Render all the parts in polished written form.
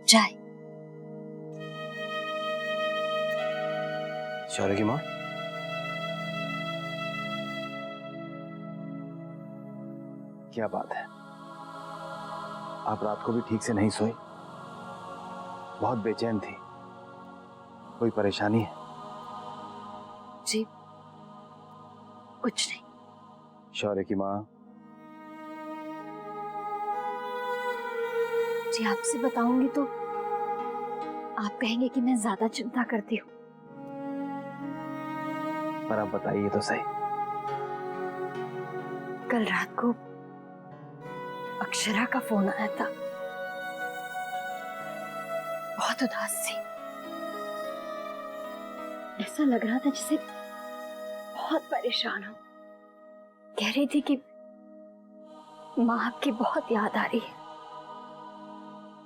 चाय। शौर्य की माँ, क्या बात है? आप रात को भी ठीक से नहीं सोई? बहुत बेचैन थी। कोई परेशानी है? जी कुछ नहीं। शौर्य की माँ, जी आपसे बताऊंगी तो आप कहेंगे कि मैं ज्यादा चिंता करती हूँ। पर आप बताइए तो सही। कल रात को अक्षरा का फोन आया था। बहुत उदास थी। ऐसा लग रहा था जैसे बहुत परेशान हो। कह रही थी कि माँ आपकी बहुत याद आ रही है।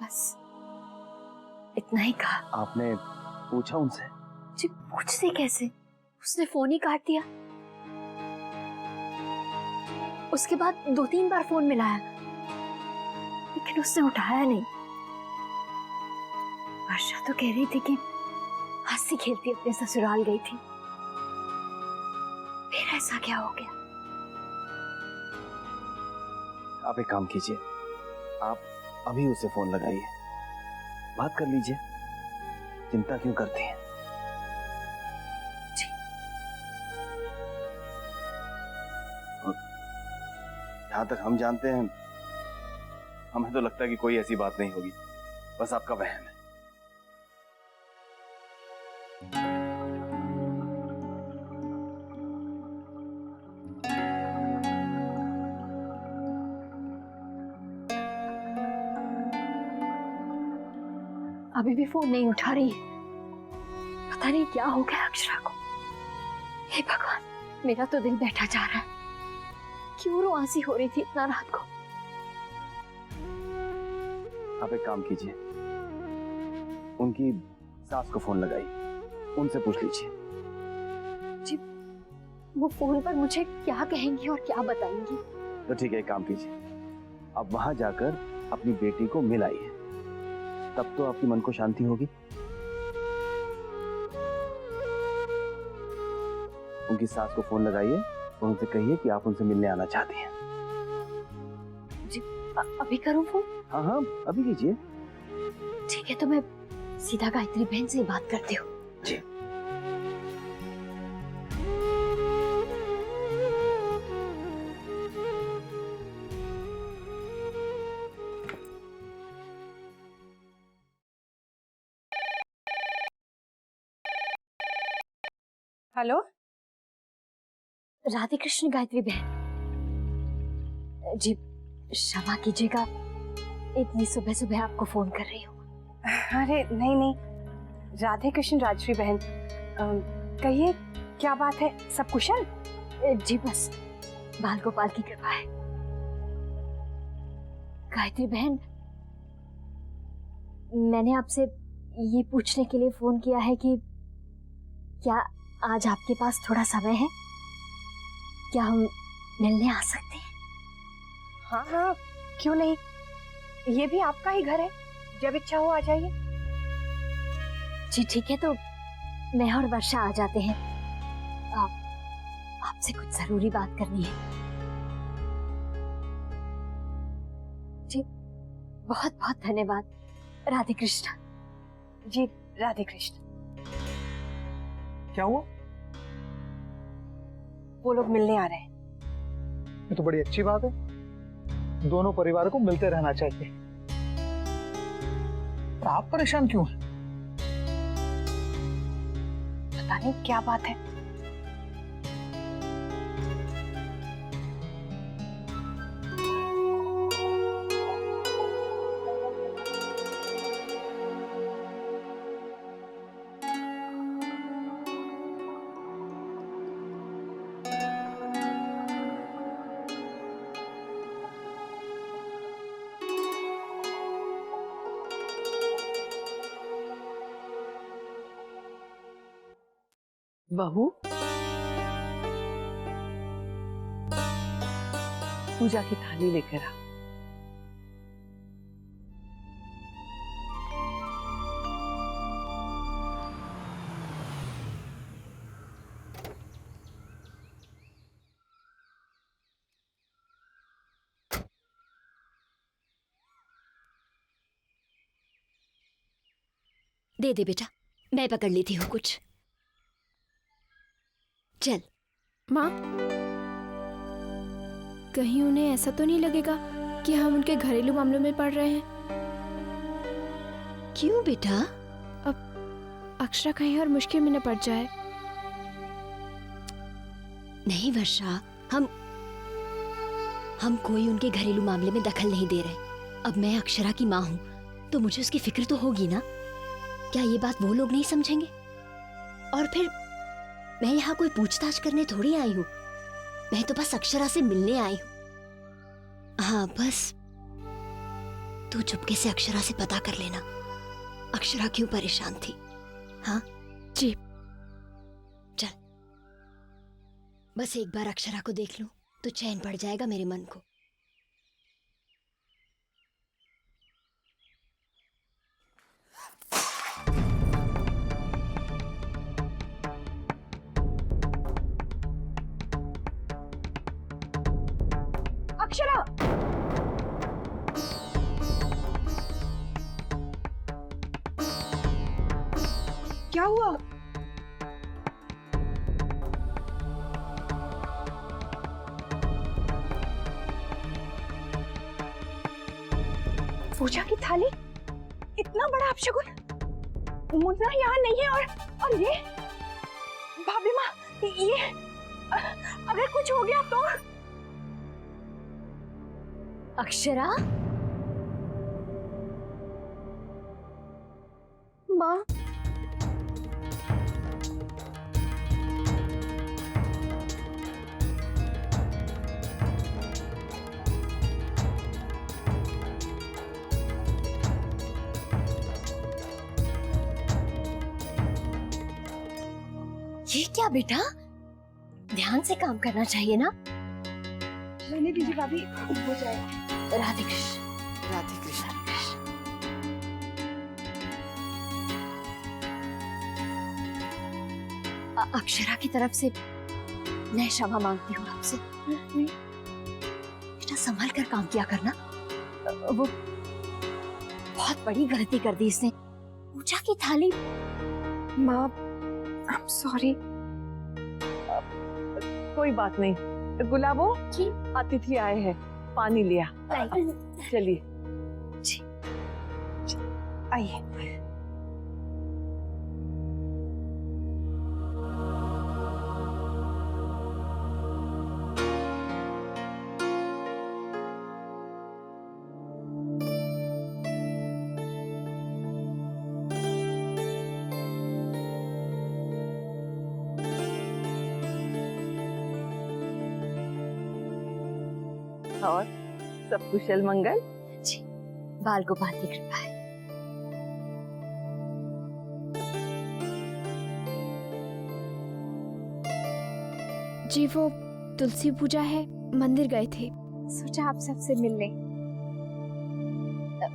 बस इतना ही कहा। आपने पूछा उनसे? जी पूछती कैसे, उसने फोन ही काट दिया। उसके बाद 2-3 बार फोन मिलाया लेकिन उसने उठाया नहीं। वर्षा तो कह रही थी कि हंसी खेलती अपने ससुराल गई थी। फिर ऐसा क्या हो गया? आप एक काम कीजिए, आप अभी उसे फोन लगाइए, बात कर लीजिए। चिंता क्यों करती हैं? जी और जहां तक हम जानते हैं, हमें तो लगता है कि कोई ऐसी बात नहीं होगी, बस आपका वहम है। अभी भी फोन नहीं उठा रही है। पता नहीं क्या हो गया अक्षरा को। हे भगवान, मेरा तो दिल बैठा जा रहा है। क्यों रुआंसी हो रही थी इतना रात को? आप एक काम कीजिए, उनकी सास को फोन लगाइए, उनसे पूछ लीजिए। जी वो फोन पर मुझे क्या कहेंगी और क्या बताएंगी? तो ठीक है, एक काम कीजिए, आप वहां जाकर अपनी बेटी को मिल आइए, तब तो आपकी मन को शांति होगी। उनकी सास को फोन लगाइए और उनसे कहिए कि आप उनसे मिलने आना चाहती हैं। जी अभी करूं फोन? हाँ हाँ, अभी कीजिए। ठीक है, तो मैं सीधा गायत्री बहन से ही बात करती हूँ। जी। हेलो, राधे कृष्ण गायत्री बहन। जी क्षमा कीजिएगा, इतनी सुबह सुबह आपको फोन कर रही हूँ। अरे नहीं नहीं, राधे कृष्ण राजश्री बहन, कहिए क्या बात है? सब कुशल? जी बस बाल गोपाल की कृपा है। गायत्री बहन, मैंने आपसे ये पूछने के लिए फोन किया है कि क्या आज आपके पास थोड़ा समय है? क्या हम मिलने आ सकते हैं? हाँ हाँ, क्यों नहीं, ये भी आपका ही घर है, जब इच्छा हो आ जाइए। जी ठीक है, तो मैं और वर्षा आ जाते हैं। आपसे कुछ जरूरी बात करनी है। जी बहुत बहुत धन्यवाद। राधे कृष्ण। जी राधे कृष्ण। क्या हुआ? वो लोग मिलने आ रहे हैं। ये तो बड़ी अच्छी बात है, दोनों परिवार को मिलते रहना चाहिए। पर आप परेशान क्यों हैं? पता नहीं क्या बात है। बहू, पूजा की थाली लेकर आ। दे दे बेटा, मैं पकड़ लेती हूँ कुछ। चल। माँ, कहीं उन्हें ऐसा तो नहीं लगेगा कि हम उनके घरेलू मामलों में पड़ रहे हैं? क्यों बेटा? अक्षरा कहीं और मुश्किल में न पड़ जाए। नहीं वर्षा, हम कोई उनके घरेलू मामले में दखल नहीं दे रहे। अब मैं अक्षरा की माँ हूँ तो मुझे उसकी फिक्र तो होगी ना। क्या ये बात वो लोग नहीं समझेंगे? और फिर मैं यहाँ कोई पूछताछ करने थोड़ी आई हूँ, मैं तो बस अक्षरा से मिलने आई हूँ। हाँ बस तू चुपके से अक्षरा से पता कर लेना अक्षरा क्यों परेशान थी। हाँ जी। चल, बस एक बार अक्षरा को देख लूं तो चैन पड़ जाएगा मेरे मन को। अक्षरा! क्या हुआ? पूजा की थाली? इतना बड़ा अपशगुन? मुन्ना यहाँ नहीं है और ये भाभी माँ, ये अगर कुछ हो गया तो? अक्षरा? माँ, ये क्या बेटा? ध्यान से काम करना चाहिए ना। रहने दीजिए भाभी, हो जाएगा। राधे कृष्ण। राधे कृष्ण। अक्षरा की तरफ से मैं क्षमा मांगती हूँ आपसे। बेटा संभल कर काम किया करना। वो बहुत बड़ी गलती कर दी इसने। पूजा की थाली। माँ, आई एम सॉरी। कोई बात नहीं। गुलाबो, अतिथि आए हैं, पानी लिया। चलिए आइए। और सब कुशल मंगल? जी, बाल गोपाल की कृपा है। जी, वो तुलसी पूजा है, मंदिर गए थे। सोचा आप सबसे मिल लें।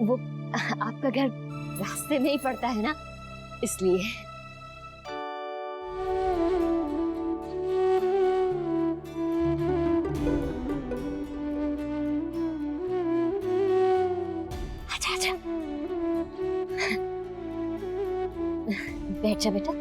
वो आपका घर रास्ते में ही पड़ता है ना, इसलिए। बैठ जा बेटा।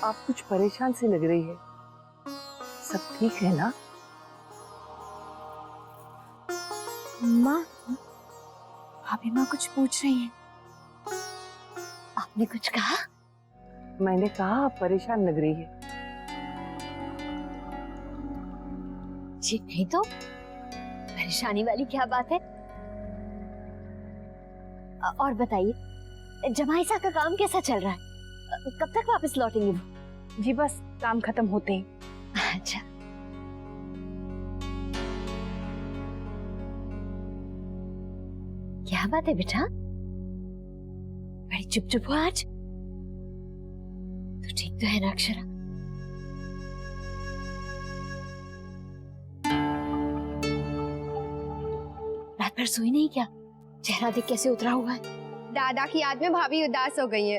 आप कुछ परेशान सी लग रही है, सब ठीक है ना? माँ, भाभी माँ कुछ पूछ रही हैं। आपने कुछ कहा? मैंने कहा आप परेशान लग रही है। जी नहीं तो, परेशानी वाली क्या बात है? और बताइए, जमाई साहब का काम कैसा चल रहा है? कब तक वापस लौटेंगे वो? जी बस काम खत्म होते ही। अच्छा। क्या बात है बेटा? बड़ी चुप चुप हो आज। तो ठीक तो है ना अक्षरा? फिर सोई नहीं क्या? चेहरा देख कैसे उतरा हुआ है। दादा की याद में भाभी उदास हो गई है।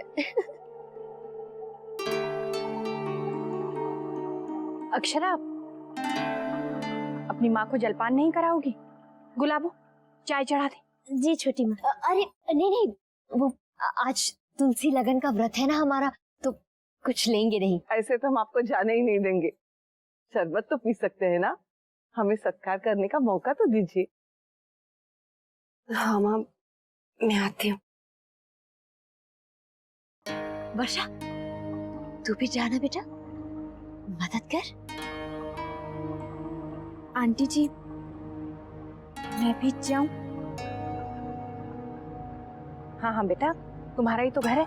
अक्षरा, अपनी माँ को जलपान नहीं कराओगी? गुलाबो, चाय चढ़ा दे। जी छोटी माँ। अरे नहीं नहीं, वो आज तुलसी लगन का व्रत है ना हमारा, तो कुछ लेंगे नहीं। ऐसे तो हम आपको जाने ही नहीं देंगे। शरबत तो पी सकते हैं ना, हमें सत्कार करने का मौका तो दीजिए। हाँ माँ, मैं आती हूँ। वर्षा, तू भी जाना बेटा, मदद कर। आंटी जी, मैं भी जाऊं? हाँ हाँ बेटा, तुम्हारा ही तो घर है,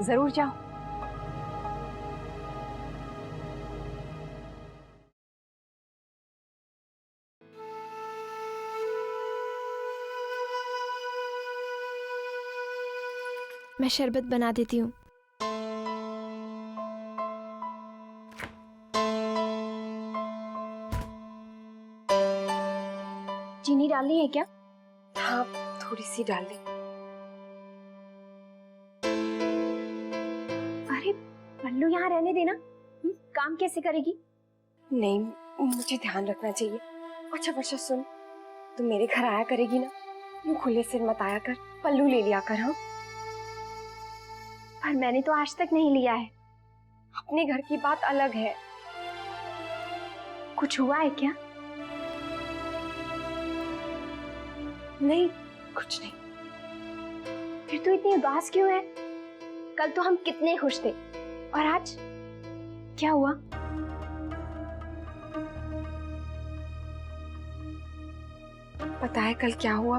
जरूर जाओ। मैं शरबत बना देती हूँ। चीनी डालनी है क्या? हाँ, थोड़ी सी डाल दे। अरे पल्लू यहाँ रहने देना, काम कैसे करेगी? नहीं, मुझे ध्यान रखना चाहिए। अच्छा वर्षा सुन, तू मेरे घर आया करेगी ना, यूं खुले सिर मत आया कर, पल्लू ले लिया कर। हाँ, पर मैंने तो आज तक नहीं लिया है। अपने घर की बात अलग है। कुछ हुआ है क्या? नहीं, कुछ नहीं। फिर तू इतनी उदास क्यों है? कल तो हम कितने खुश थे, और आज क्या हुआ? पता है कल क्या हुआ?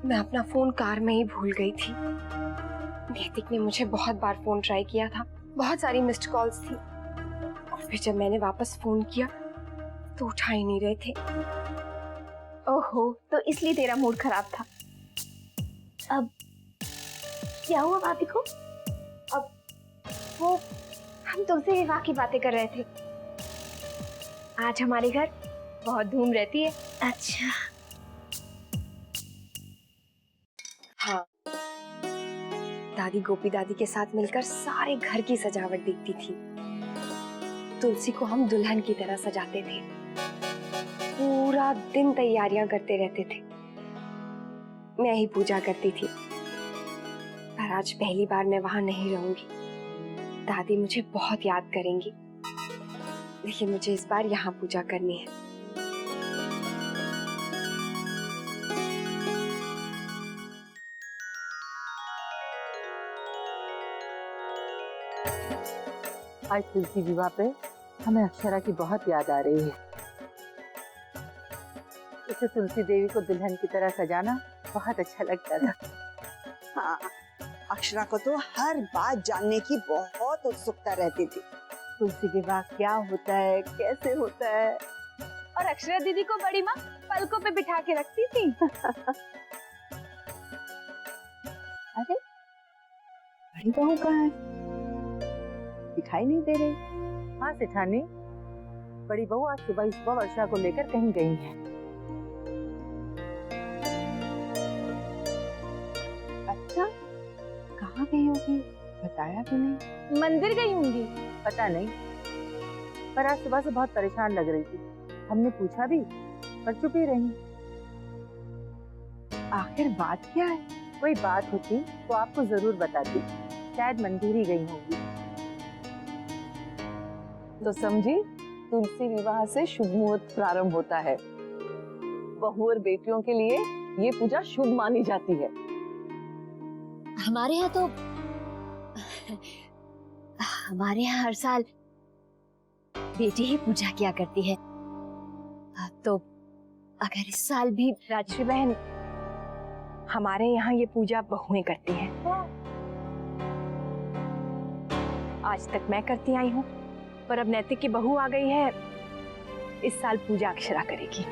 मैं अपना फोन कार में ही भूल गई थी। नैतिक ने मुझे बहुत बार फोन ट्राई किया था, बहुत सारी मिस्ड कॉल्स थी, और फिर जब मैंने वापस फोन किया तो उठा ही नहीं रहे थे। ओहो, तो इसलिए तेरा मूड खराब था। अब क्या हुआ भाभी को? अब वो, हम तुमसे विवाह की बातें कर रहे थे। आज हमारे घर बहुत धूम रहती है। अच्छा, हाँ, दादी गोपी दादी के साथ मिलकर सारे घर की सजावट देखती थी। तुलसी को हम दुल्हन की तरह सजाते थे, पूरा दिन तैयारियां करते रहते थे। मैं ही पूजा करती थी, पर आज पहली बार मैं वहां नहीं रहूंगी। दादी मुझे बहुत याद करेंगी, लेकिन मुझे इस बार यहाँ पूजा करनी है। आज तुलसी विवाह पे हमें अक्षरा की बहुत याद आ रही है। उसे तुलसी देवी को दुल्हन की तरह सजाना बहुत अच्छा लगता था। हाँ, अक्षरा को तो हर बात जानने की बहुत उत्सुकता रहती थी। तुलसी विवाह क्या होता है, कैसे होता है, और अक्षरा दीदी को बड़ी माँ पलकों पे बिठा के रखती थी। अरे बड़ी बहू कहाँ है? दिखाई नहीं दे रही। हाँ सेठानी, बड़ी बहू आज सुबह ही सुबह वर्षा को लेकर कहीं गई है। अच्छा, कहाँ गई होगी? बताया भी नहीं। मंदिर गई होंगी। पता नहीं, पर आज सुबह से बहुत परेशान लग रही थी। हमने पूछा भी, पर चुप ही रही। आखिर बात क्या है? कोई बात होती तो आपको जरूर बताती। शायद मंदिर ही गई होंगी। तो समझी, तुलसी विवाह से शुभ मुहूर्त प्रारंभ होता है। बहू और बेटियों के लिए ये पूजा शुभ मानी जाती है। हमारे यहाँ तो हमारे यहाँ हर साल बेटी ही पूजा किया करती है, तो अगर इस साल भी राजश्री बहन, हमारे यहाँ ये पूजा बहुएं करती हैं। आज तक मैं करती आई हूँ, पर अब नैतिक की बहू आ गई है, इस साल पूजा अक्षरा करेगी।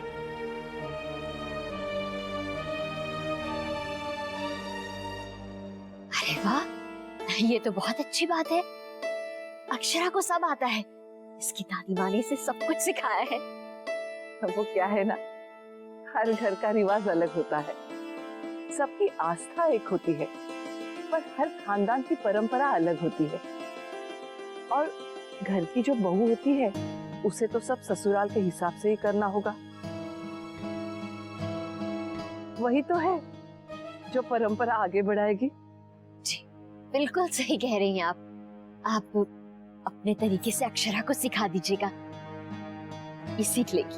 अरे वाह, ये तो बहुत अच्छी बात है। अक्षरा को सब आता है, इसकी दादी माँ ने इसे सब कुछ सिखाया है। वो क्या है ना, हर घर का रिवाज अलग होता है, सबकी आस्था एक होती है, पर हर खानदान की परंपरा अलग होती है। और घर की जो बहू होती है उसे तो सब ससुराल के हिसाब से ही करना होगा। वही तो है जो परंपरा आगे बढ़ाएगी। बिल्कुल सही कह रही हैं आप अपने तरीके से अक्षरा को सिखा दीजिएगा, ये सीख लेगी।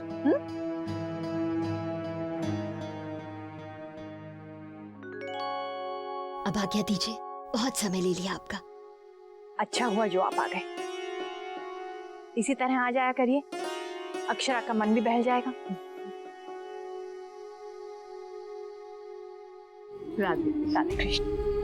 अब आज्ञा दीजिए, बहुत समय ले लिया आपका। अच्छा हुआ जो आप आ गए। इसी तरह आ जाया करिए, अक्षरा का मन भी बहल जाएगा। राधे राधे कृष्ण।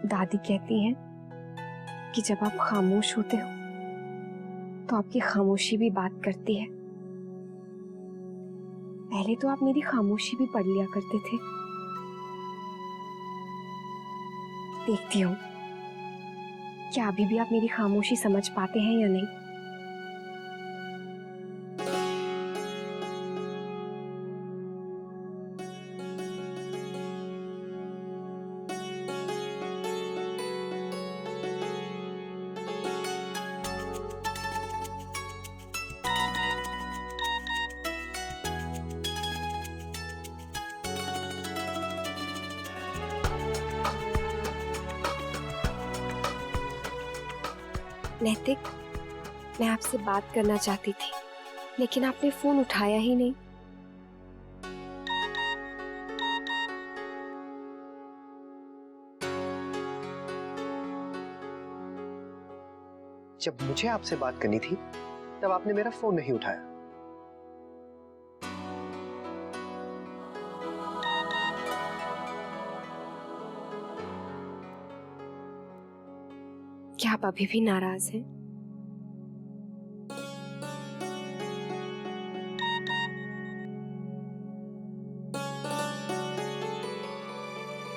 दादी कहती हैं कि जब आप खामोश होते हो तो आपकी खामोशी भी बात करती है। पहले तो आप मेरी खामोशी भी पढ़ लिया करते थे। देखती हूँ क्या अभी भी आप मेरी खामोशी समझ पाते हैं या नहीं। नैतिक, मैं आपसे बात करना चाहती थी लेकिन आपने फोन उठाया ही नहीं। जब मुझे आपसे बात करनी थी तब आपने मेरा फोन नहीं उठाया। क्या आप अभी भी नाराज हैं?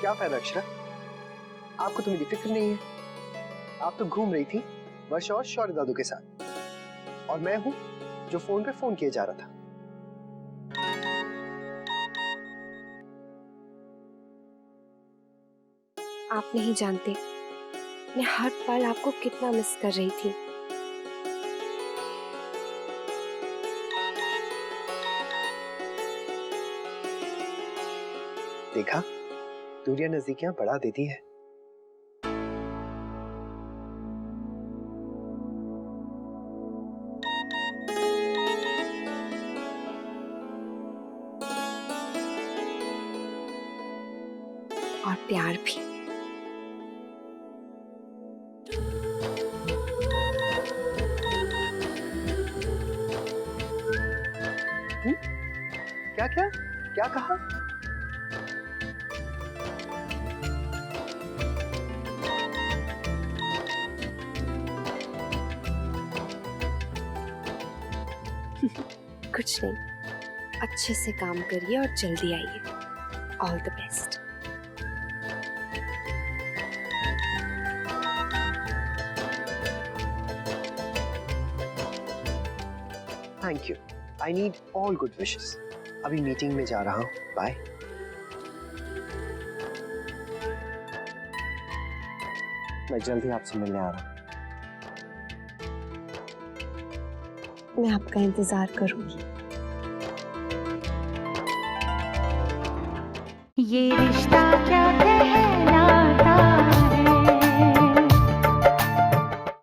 क्या फायदा अक्षरा, आपको तो मेरी फिक्र नहीं है। आप तो घूम रही थी वर्षा और शौर्य दादू के साथ, और मैं हूं जो फोन पे फोन किए जा रहा था। आप नहीं जानते मैं हर पल आपको कितना मिस कर रही थी। देखा, दूरियां नजदीकियां बढ़ा देती है। और प्यार भी। क्या क्या क्या कहा? कुछ नहीं, अच्छे से काम करिए और जल्दी आइए। All the best. Thank you, I need all good wishes. अभी मीटिंग में जा रहा हूँ, बाय। मैं जल्दी आपसे मिलने आ रहा हूँ। मैं आपका इंतजार करूंगी। ये रिश्ता क्या है?